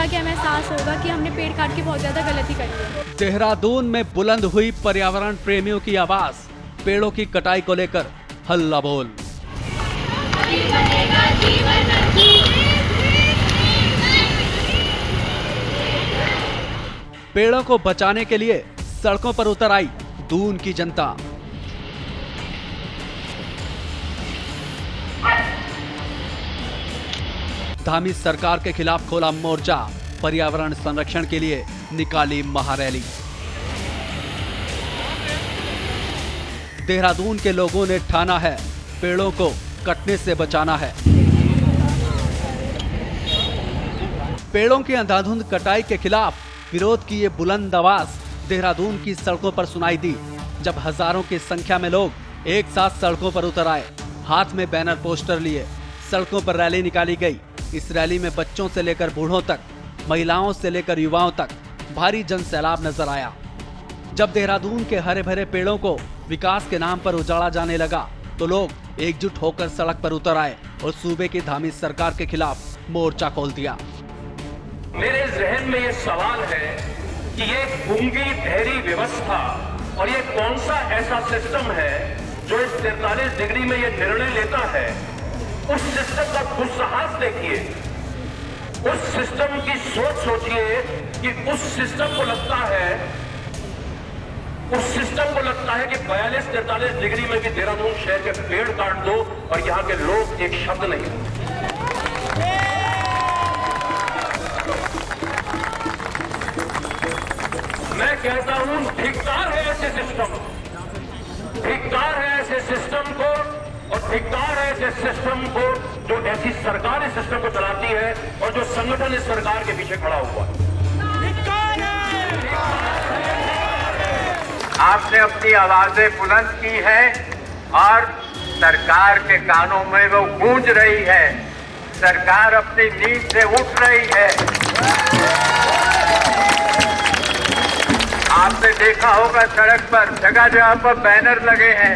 जाके हमें एहसास होगा कि हमने पेड़ काट के बहुत ज़्यादा गलती करी है। देहरादून में बुलंद हुई पर्यावरण प्रेमियों की आवाज, पेड़ों की कटाई को लेकर हल्ला बोल। पेड़ों को बचाने के लिए सड़कों पर उतर आई दून की जनता। धामी सरकार के खिलाफ खोला मोर्चा, पर्यावरण संरक्षण के लिए निकाली महारैली। देहरादून के लोगों ने ठाना है पेड़ों को कटने से बचाना है। पेड़ों की अंधाधुंध कटाई के खिलाफ विरोध की ये बुलंद आवाज देहरादून की सड़कों पर सुनाई दी, जब हजारों की संख्या में लोग एक साथ सड़कों पर उतर आए। हाथ में बैनर पोस्टर लिए सड़कों पर रैली निकाली गई। इस रैली में बच्चों से लेकर बूढ़ों तक, महिलाओं से लेकर युवाओं तक भारी जन सैलाब नजर आया। जब देहरादून के हरे भरे पेड़ों को विकास के नाम पर उजाड़ा जाने लगा तो लोग एकजुट होकर सड़क पर उतर आए और सूबे की धामी सरकार के खिलाफ मोर्चा खोल दिया। मेरे जहन में ये सवाल है कि ये गूंगी बहरी व्यवस्था और ये कौन सा ऐसा सिस्टम है जो इस 43 डिग्री में ये निर्णय लेता है। उस सिस्टम का दुस्साहस देखिए, उस सिस्टम की सोच सोचिए कि उस सिस्टम को लगता है कि 42-43 डिग्री में भी देहरादून शहर के पेड़ काट दो और यहाँ के लोग एक शब्द नहीं। मैं कहता हूं धिक्कार है ऐसे सिस्टम, धिक्कार है ऐसे सिस्टम को, और धिक्कार है ऐसे सिस्टम को जो ऐसी सरकार इस सिस्टम को चलाती है और जो संगठन इस सरकार के पीछे खड़ा हुआ है। आपने अपनी आवाजें बुलंद की है और सरकार के कानों में वो गूंज रही है। सरकार अपनी नींद से उठ रही है। आपने देखा होगा सड़क पर जगह जगह पर बैनर लगे हैं।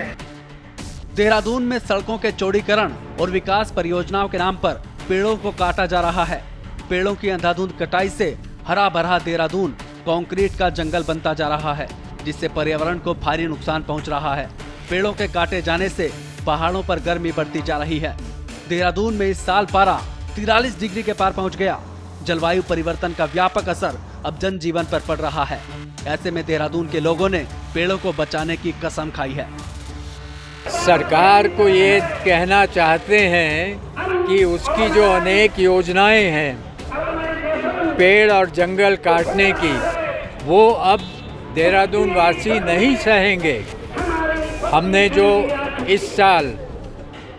देहरादून में सड़कों के चौड़ीकरण और विकास परियोजनाओं के नाम पर पेड़ों को काटा जा रहा है। पेड़ों की अंधाधुंध कटाई से हरा भरा देहरादून कंक्रीट का जंगल बनता जा रहा है, जिससे पर्यावरण को भारी नुकसान पहुंच रहा है। पेड़ों के काटे जाने से पहाड़ों पर गर्मी बढ़ती जा रही है। देहरादून में इस साल पारा 43 डिग्री के पार पहुंच गया। जलवायु परिवर्तन का व्यापक असर अब जनजीवन पर पड़ रहा है। ऐसे में देहरादून के लोगों ने पेड़ों को बचाने की कसम खाई है। सरकार को ये कहना चाहते हैं कि उसकी जो अनेक योजनाएं हैं पेड़ और जंगल काटने की, वो अब देहरादून वासी नहीं सहेंगे। हमने जो इस साल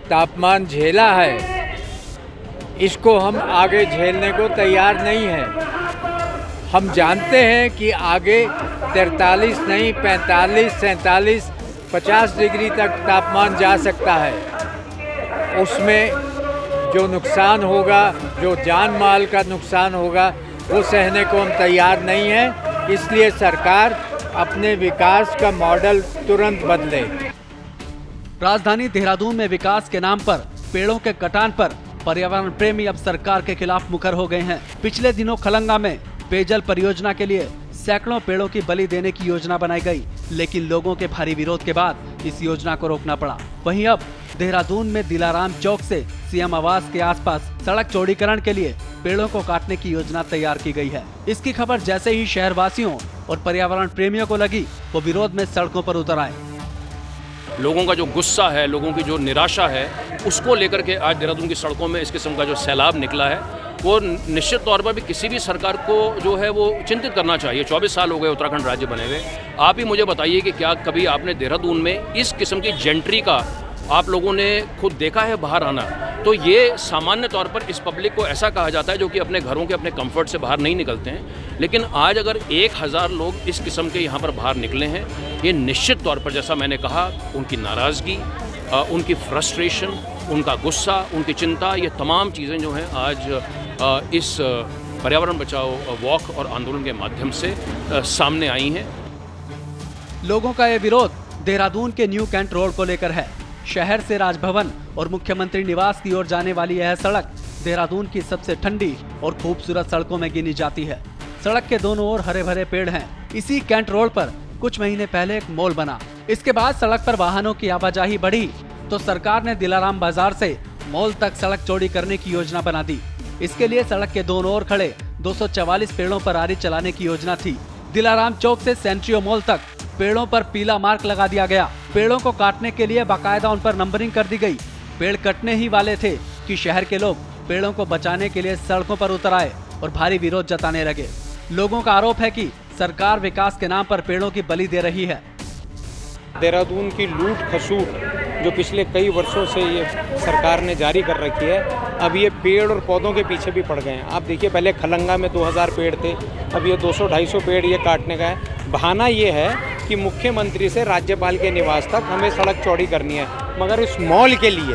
तापमान झेला है, इसको हम आगे झेलने को तैयार नहीं हैं। हम जानते हैं कि आगे 43 नहीं 45, 47, 50 डिग्री तक तापमान जा सकता है। उसमें जो नुकसान होगा, जो जान माल का नुकसान होगा, वो सहने को हम तैयार नहीं हैं। इसलिए सरकार अपने विकास का मॉडल तुरंत बदले। राजधानी देहरादून में विकास के नाम पर पेड़ों के कटान पर पर्यावरण प्रेमी अब सरकार के खिलाफ मुखर हो गए हैं। पिछले दिनों खलंगा में पेयजल परियोजना के लिए सैकड़ों पेड़ों की बलि देने की योजना बनाई गई, लेकिन लोगों के भारी विरोध के बाद इस योजना को रोकना पड़ा। वहीं अब देहरादून में दिलाराम चौक से सीएम आवास के आसपास सड़क चौड़ीकरण के लिए पेड़ों को काटने की योजना तैयार की गई है। इसकी खबर जैसे ही शहरवासियों और पर्यावरण प्रेमियों को लगी, वो विरोध में सड़कों पर उतर आए। लोगों का जो गुस्सा है, लोगों की जो निराशा है, उसको लेकर के आज देहरादून की सड़कों में इस किस्म का जो सैलाब निकला है, वो निश्चित तौर पर भी किसी भी सरकार को जो है वो चिंतित करना चाहिए। 24 साल हो गए उत्तराखंड राज्य बने हुए। आप ही मुझे बताइए कि क्या कभी आपने देहरादून में इस किस्म की जेंट्री का आप लोगों ने खुद देखा है बाहर आना? तो ये सामान्य तौर पर इस पब्लिक को ऐसा कहा जाता है जो कि अपने घरों के अपने कंफर्ट से बाहर नहीं निकलते हैं। लेकिन आज अगर 1000 लोग इस किस्म के यहाँ पर बाहर निकले हैं, ये निश्चित तौर पर जैसा मैंने कहा, उनकी नाराज़गी, उनकी फ्रस्ट्रेशन, उनका गुस्सा, उनकी चिंता, ये तमाम चीज़ें जो हैं आज इस पर्यावरण बचाओ वॉक और आंदोलन के माध्यम से सामने आई हैं। लोगों का ये विरोध देहरादून के न्यू कैंट रोड को लेकर है। शहर से राजभवन और मुख्यमंत्री निवास की ओर जाने वाली यह सड़क देहरादून की सबसे ठंडी और खूबसूरत सड़कों में गिनी जाती है। सड़क के दोनों ओर हरे भरे पेड़ हैं। इसी कैंट रोड पर कुछ महीने पहले एक मॉल बना। इसके बाद सड़क पर वाहनों की आवाजाही बढ़ी तो सरकार ने दिलाराम बाजार से मॉल तक सड़क चौड़ी करने की योजना बना दी। इसके लिए सड़क के दोनों ओर खड़े 244 पेड़ों पर आरी चलाने की योजना थी। दिलाराम चौक से सेंट्रियो मॉल तक पेड़ों पर पीला मार्क लगा दिया गया। पेड़ों को काटने के लिए बाकायदा उन पर नंबरिंग कर दी गई। पेड़ कटने ही वाले थे कि शहर के लोग पेड़ों को बचाने के लिए सड़कों पर उतर आए और भारी विरोध जताने लगे। लोगों का आरोप है कि सरकार विकास के नाम पर पेड़ों की बलि दे रही है। देहरादून की लूट खसूट जो पिछले कई वर्षों से ये सरकार ने जारी कर रखी है, अब ये पेड़ और पौधों के पीछे भी पड़ गए हैं। आप देखिए, पहले खलंगा में 2000 पेड़ थे, अब ये 200-250 पेड़ ये काटने का है। बहाना ये है कि मुख्यमंत्री से राज्यपाल के निवास तक हमें सड़क चौड़ी करनी है, मगर इस मॉल के लिए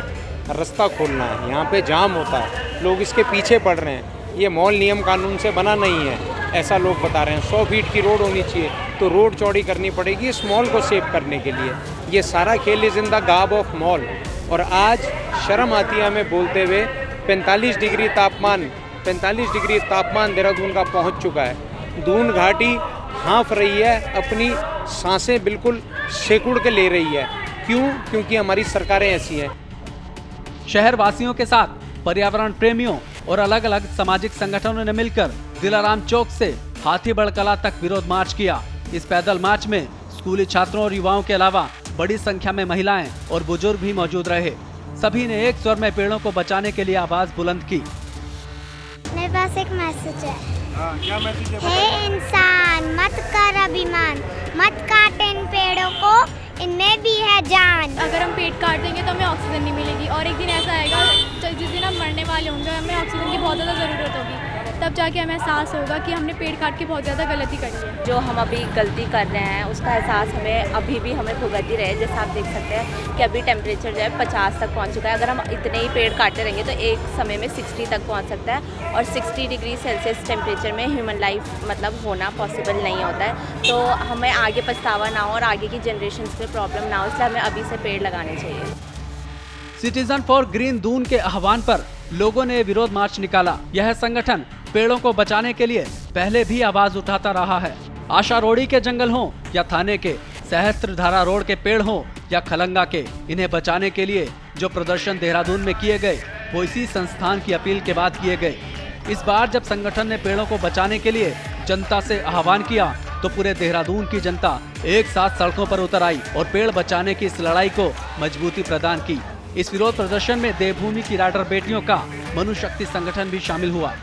रास्ता खोलना है। यहाँ पे जाम होता है, लोग इसके पीछे पड़ रहे हैं। ये मॉल नियम कानून से बना नहीं है, ऐसा लोग बता रहे हैं। 100 फीट की रोड होनी चाहिए, तो रोड चौड़ी करनी पड़ेगी इस मॉल को सेव करने के लिए। ये सारा खेल is in the garb of mall. और आज शर्म आती है हमें बोलते हुए 45 डिग्री तापमान देहरादून का पहुंच चुका है। दून घाटी हाँफ रही है, अपनी सांसें बिल्कुल सेकुड़ के ले रही है। क्यों? क्योंकि हमारी सरकारें ऐसी हैं। शहर वासियों के साथ पर्यावरण प्रेमियों और अलग अलग सामाजिक संगठनों ने मिलकर दिलाराम चौक से हाथीबड़ कला तक विरोध मार्च किया। इस पैदल मार्च में स्कूली छात्रों और युवाओं के अलावा बड़ी संख्या में महिलाएं और बुजुर्ग भी मौजूद रहे। सभी ने एक स्वर में पेड़ों को बचाने के लिए आवाज बुलंद की। मेरे पास एक मैसेज है। क्या मैसेज है? हे इंसान, मत कर अभिमान, मत काट इन पेड़ों को, इनमें भी है जान। अगर हम पेड़ काट देंगे तो हमें ऑक्सीजन नहीं मिलेगी और एक दिन ऐसा आएगा जिस दिन हम मरने वाले होंगे, हमें ऑक्सीजन की बहुत ज़्यादा ज़रूरत होगी। तब जाके हमें एहसास होगा कि हमने पेड़ काट के बहुत ज़्यादा गलती करी है। जो हम अभी गलती कर रहे हैं उसका एहसास अभी भी हमें भुगत ही रहे। जैसे आप देख सकते हैं कि अभी टेम्परेचर जो है 50 तक पहुंच चुका है। अगर हम इतने ही पेड़ काटते रहेंगे तो एक समय में 60 तक पहुंच सकता है और 60 डिग्री सेल्सियस टेम्परेचर में ह्यूमन लाइफ होना पॉसिबल नहीं होता है। तो हमें आगे पछतावा ना हो और आगे की जनरेशन पे प्रॉब्लम ना हो, इसलिए हमें अभी से पेड़ लगाने चाहिए। सिटीजन फॉर ग्रीन दून के आह्वान पर लोगों ने विरोध मार्च निकाला। यह संगठन पेड़ों को बचाने के लिए पहले भी आवाज उठाता रहा है। आशा रोड़ी के जंगल हो या थाने के सहस्त्रधारा रोड के पेड़ हो या खलंगा के, इन्हें बचाने के लिए जो प्रदर्शन देहरादून में किए गए वो इसी संस्थान की अपील के बाद किए गए। इस बार जब संगठन ने पेड़ों को बचाने के लिए जनता से आह्वान किया तो पूरे देहरादून की जनता एक साथ सड़कों पर उतर आई और पेड़ बचाने की इस लड़ाई को मजबूती प्रदान की। इस विरोध प्रदर्शन में देवभूमि की राइडर बेटियों का मनुशक्ति संगठन भी शामिल हुआ।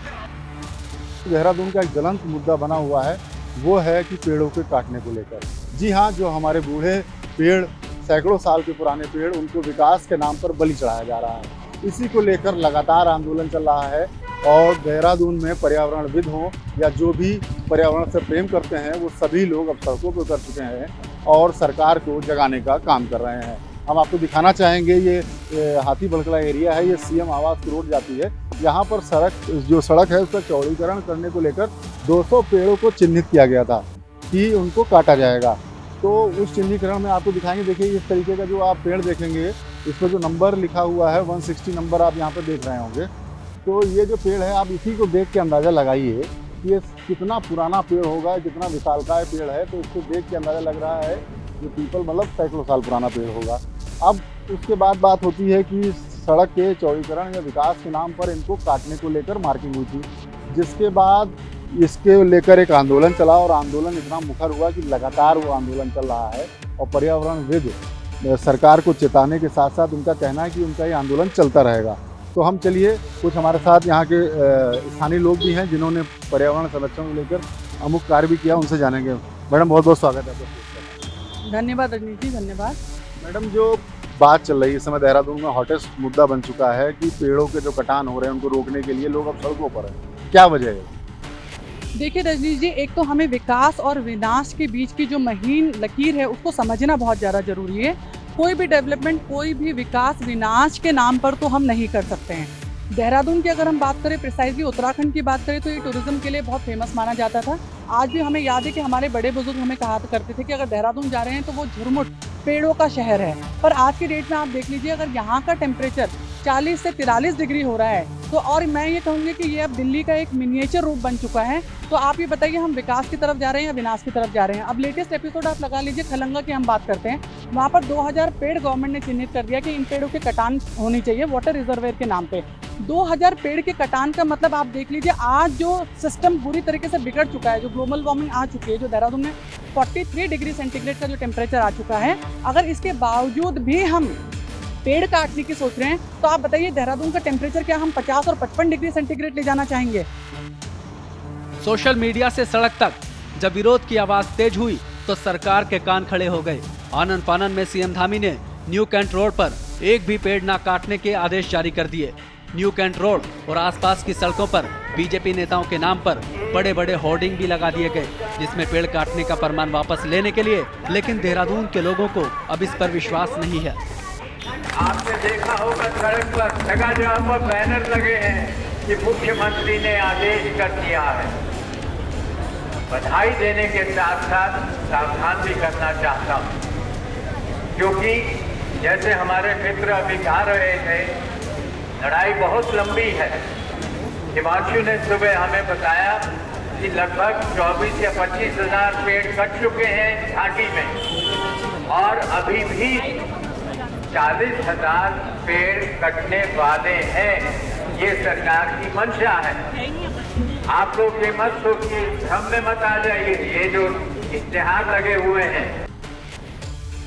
देहरादून का एक ज्वलंत मुद्दा बना हुआ है, वो है कि पेड़ों के काटने को लेकर। जी हाँ, जो हमारे बूढ़े पेड़, सैकड़ों साल के पुराने पेड़, उनको विकास के नाम पर बलि चढ़ाया जा रहा है। इसी को लेकर लगातार आंदोलन चल रहा है और देहरादून में पर्यावरणविद हों या जो भी पर्यावरण से प्रेम करते हैं, वो सभी लोग अब सड़कों पर उतर चुके हैं और सरकार को जगाने का काम कर रहे हैं। हम आपको दिखाना चाहेंगे, ये हाथीबड़ कला एरिया है, ये सीएम आवास की रोड जाती है। यहाँ पर जो सड़क है उसका चौड़ीकरण करने को लेकर 200 पेड़ों को चिन्हित किया गया था कि उनको काटा जाएगा। तो उस चिन्हीकरण में आपको दिखाएंगे। देखिए, इस तरीके का जो आप पेड़ देखेंगे, इस पर जो नंबर लिखा हुआ है 160 नंबर आप यहाँ पर देख रहे होंगे। तो ये जो पेड़ है, आप इसी को देख के अंदाज़ा लगाइए कि ये कितना पुराना पेड़ होगा, कितना विशालकाय पेड़ है। तो इसको देख के अंदाज़ा लग रहा है ये पीपल सैकड़ों साल पुराना पेड़ होगा। अब उसके बाद बात होती है कि सड़क के चौड़ीकरण या विकास के नाम पर इनको काटने को लेकर मार्किंग हुई थी, जिसके बाद इसके लेकर एक आंदोलन चला और आंदोलन इतना मुखर हुआ कि लगातार वो आंदोलन चल रहा है। और पर्यावरणविद सरकार को चेताने के साथ साथ उनका कहना है कि उनका ये आंदोलन चलता रहेगा। तो हम चलिए, कुछ हमारे साथ यहाँ के स्थानीय लोग भी हैं जिन्होंने पर्यावरण संरक्षण को लेकर अमुक कार्य भी किया, उनसे जानेंगे। मैडम, बहुत बहुत स्वागत है आपका। धन्यवाद रजनीश जी, धन्यवाद। मैडम, जो बात चल रही है इस समय देहरादून में हॉटेस्ट मुद्दा बन चुका है कि पेड़ों के जो कटान हो रहे हैं उनको रोकने के लिए लोग अब सड़कों पर हैं, क्या वजह है? देखिए रजनीश जी, एक तो हमें विकास और विनाश के बीच की जो महीन लकीर है उसको समझना बहुत ज़्यादा ज़रूरी है। कोई भी डेवलपमेंट, कोई भी विकास विनाश के नाम पर तो हम नहीं कर सकते हैं। देहरादून की अगर हम बात करें, प्रिसाइजली उत्तराखंड की बात करें, तो ये टूरिज्म के लिए बहुत फेमस माना जाता था। आज भी हमें याद है कि हमारे बड़े बुजुर्ग हमें कहा करते थे कि अगर देहरादून जा रहे हैं तो वो झुरमुट पेड़ों का शहर है। पर आज की डेट में आप देख लीजिए, अगर यहाँ का टेम्परेचर 40 से 43 डिग्री हो रहा है तो और मैं ये कहूँगी कि ये अब दिल्ली का एक मिनिएचर रूप बन चुका है। तो आप ये बताइए हम विकास की तरफ जा रहे हैं या विनाश की तरफ जा रहे हैं। अब लेटेस्ट एपिसोड आप लगा लीजिए, खलंगा की हम बात करते हैं, वहाँ पर 2000 पेड़ गवर्नमेंट ने चिन्हित कर दिया कि इन पेड़ों की कटान होनी चाहिए वाटर रिजर्वेयर के नाम पे। 2000 पेड़ के कटान का मतलब आप देख लीजिए, आज जो सिस्टम बुरी तरीके से बिगड़ चुका है, जो ग्लोबल वार्मिंग आ चुकी है, जो देहरादून में 43 डिग्री सेंटीग्रेड का जो टेम्परेचर आ चुका है, अगर इसके बावजूद भी हम पेड़ काटने की सोच रहे हैं तो आप बताइए देहरादून का टेम्परेचर क्या हम 50 और 55 डिग्री सेंटीग्रेड ले जाना चाहेंगे? सोशल मीडिया से सड़क तक जब विरोध की आवाज तेज हुई तो सरकार के कान खड़े हो गए। आनन फानन में सीएम धामी ने न्यू कैंट रोड पर एक भी पेड़ न काटने के आदेश जारी कर दिए। न्यू कैंट रोड और आसपास की सड़कों पर बीजेपी नेताओं के नाम पर बड़े बड़े होर्डिंग भी लगा दिए गए, जिसमें पेड़ काटने का फरमान वापस लेने के लिए। लेकिन देहरादून के लोगों को अब इस पर विश्वास नहीं है। आपने देखा होगा सड़क पर जगह जगह पर बैनर लगे हैं कि मुख्यमंत्री ने आदेश कर दिया है। बधाई देने के साथ साथ सावधान भी करना चाहता हूँ, क्योंकि जैसे हमारे मित्र अभी कह रहे थे, लड़ाई बहुत लंबी है। हिमांशु ने सुबह हमें बताया कि लगभग 24 या 25 हजार पेड़ कट चुके हैं घाटी में और अभी भी 40,000 पेड़ कटने वाले हैं। ये सरकार की मंशा है। आप लोग ये मत सोचिए, भ्रम में मत आ जाइए। ये जो इश्तेहार लगे हुए हैं,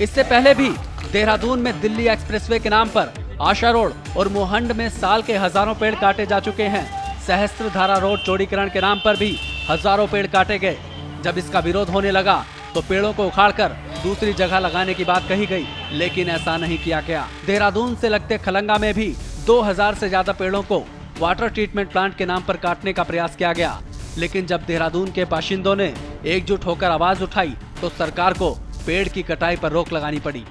इससे पहले भी देहरादून में दिल्ली एक्सप्रेसवे के नाम पर आशा रोड और मोहंड में साल के हजारों पेड़ काटे जा चुके हैं। सहस्त्रधारा रोड चौड़ीकरण के नाम पर भी हजारों पेड़ काटे गए। जब इसका विरोध होने लगा तो पेड़ों को उखाड़कर दूसरी जगह लगाने की बात कही गई, लेकिन ऐसा नहीं किया गया। देहरादून से लगते खलंगा में भी 2000 से ज्यादा पेड़ों को वाटर ट्रीटमेंट प्लांट के नाम पर काटने का प्रयास किया गया। लेकिन जब देहरादून के बाशिंदों ने एकजुट होकर आवाज उठाई तो सरकार को पेड़ की कटाई पर रोक लगानी पड़ी।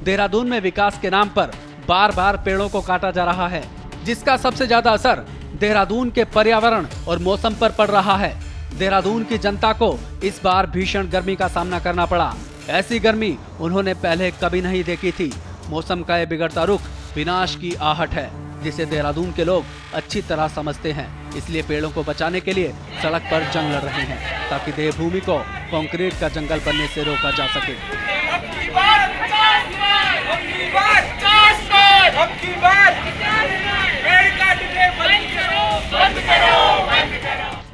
देहरादून में विकास के नाम पर बार बार पेड़ों को काटा जा रहा है, जिसका सबसे ज्यादा असर देहरादून के पर्यावरण और मौसम पर पड़ रहा है। देहरादून की जनता को इस बार भीषण गर्मी का सामना करना पड़ा। ऐसी गर्मी उन्होंने पहले कभी नहीं देखी थी। मौसम का ये बिगड़ता रुख विनाश की आहट है, जिसे देहरादून के लोग अच्छी तरह समझते हैं। इसलिए पेड़ों को बचाने के लिए सड़क पर जंग लड़ रहे हैं, ताकि देवभूमि को कंक्रीट का जंगल बनने से रोका जा सके।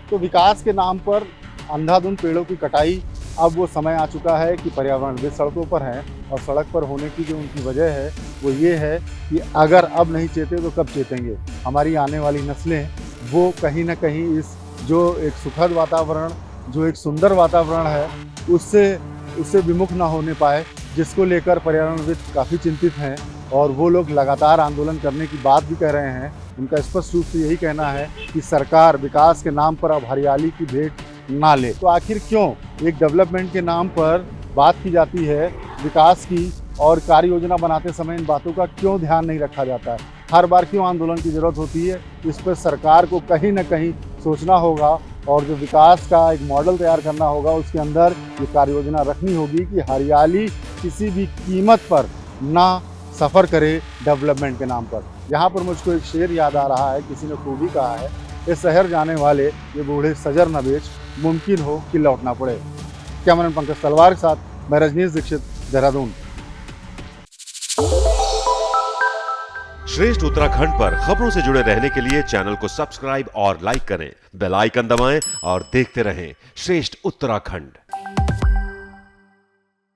तो विकास के नाम पर अंधाधुंध पेड़ों की कटाई, अब वो समय आ चुका है कि पर्यावरणविद सड़कों पर हैं और सड़क पर होने की जो उनकी वजह है वो ये है कि अगर अब नहीं चेते तो कब चेतेंगे। हमारी आने वाली नस्लें वो कहीं ना कहीं इस जो एक सुखद वातावरण, जो एक सुंदर वातावरण है, उससे विमुख ना होने पाए, जिसको लेकर पर्यावरणविद काफ़ी चिंतित हैं और वो लोग लगातार आंदोलन करने की बात भी कह रहे हैं। उनका स्पष्ट रूप से यही कहना है कि सरकार विकास के नाम पर अब हरियाली की भेंट ना ले। तो आखिर क्यों एक डेवलपमेंट के नाम पर बात की जाती है विकास की, और कार्य योजना बनाते समय इन बातों का क्यों ध्यान नहीं रखा जाता है? हर बार क्यों आंदोलन की जरूरत होती है? इस पर सरकार को कहीं ना कहीं सोचना होगा और जो विकास का एक मॉडल तैयार करना होगा, उसके अंदर ये कार्य योजना रखनी होगी कि हरियाली किसी भी कीमत पर ना सफ़र करे डेवलपमेंट के नाम पर। यहाँ पर मुझको एक शेर याद आ रहा है, किसी ने खूबी कहा है, ये शहर जाने वाले ये बूढ़े सजर न बेच, मुमकिन हो कि लौटना पड़े। कैमरामैन पंकज तलवार के साथ मैं रजनीश दीक्षित, देहरादून। श्रेष्ठ उत्तराखंड पर खबरों से जुड़े रहने के लिए चैनल को सब्सक्राइब और लाइक करें, बेल आइकन दबाएं और देखते रहें श्रेष्ठ उत्तराखंड।